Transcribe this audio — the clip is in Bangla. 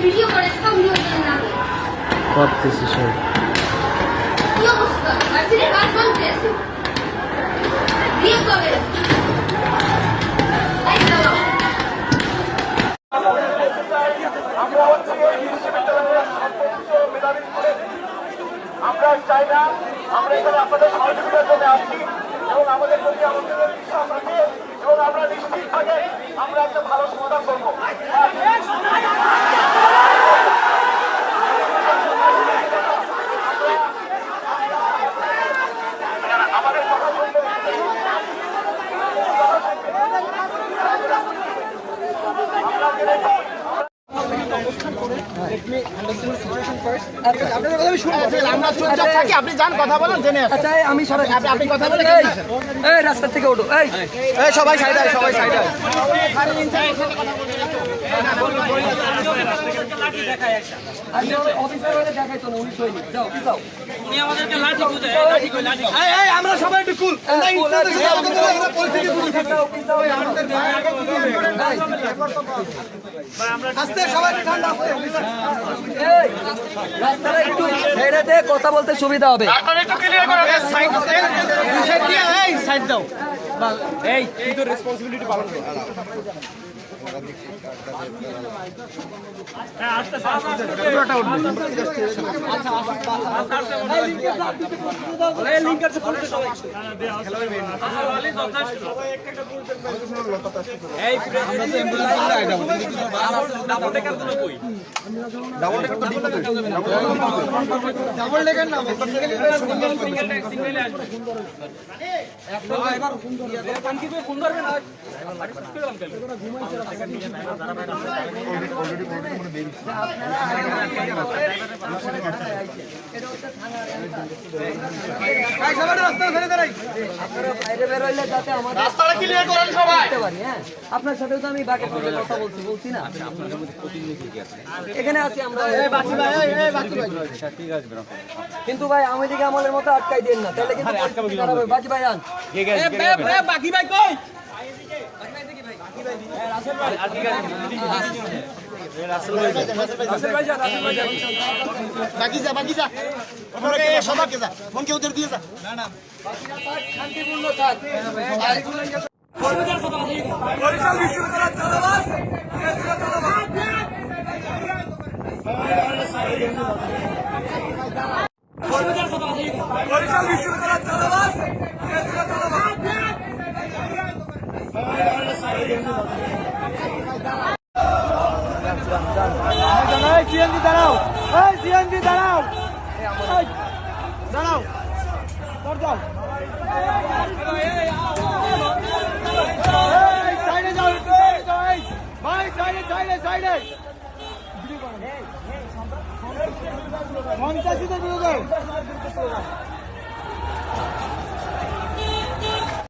ভিডিও করে ভিডিও না ভাবতেছি সব কি অবস্থা আজকে কাজ বলতে ভিডিও করে তাই দাও আমরা হচ্ছে এই বিশ্ববিদ্যালয়ের সর্বোচ্চ মেধাবী স্টুডেন্ট। আমরা চাই না আমরা এখানে আপনাদের সহযোগিতার জন্য আসছি এবং আমাদের প্রতি আমাদের বিশ্বাস আছে এবং আমরা নিশ্চিত থাকে আমরা একটা ভালো সমাধান করবো। আমাদের কথা শুনতে আপনি যান কথা বলেন জেনে আমি সবাই আপনি কথা বলে রাস্তা থেকে ওঠো সবাই সাইড আয় সবাই সাইড আয় আমরা সবাই একটু কুল কথা বলতে সুবিধা হবে সাইড দাও এই তুই তো রেসপন্সিবিলিটি পালন কর ডাবল ডেকার না আপনার সাথে তো আমি বাকি কথা বলছি না এখানে আছি আমরা কিন্তু ভাই আমি দিকে আমাদের মতো আটকাই দেন না তাহলে কিন্তু বাকি ভাই আন বাকি ভাই কই বাকি যা সবাইকে যা ফোন কেউ দিয়ে যা না শান্তিপূর্ণ থাক বরিশাল বিশ্ববিদ্যালয় ধন্যবাদ বরিশাল বিশ্ববিদ্যালয় ধন্যবাদ সিএনজি দাঁড়াও সিএনজি দাঁড়াও দাঁড়াও যাও সাইডে যাও ভাই সাইডে 50 বিরোধী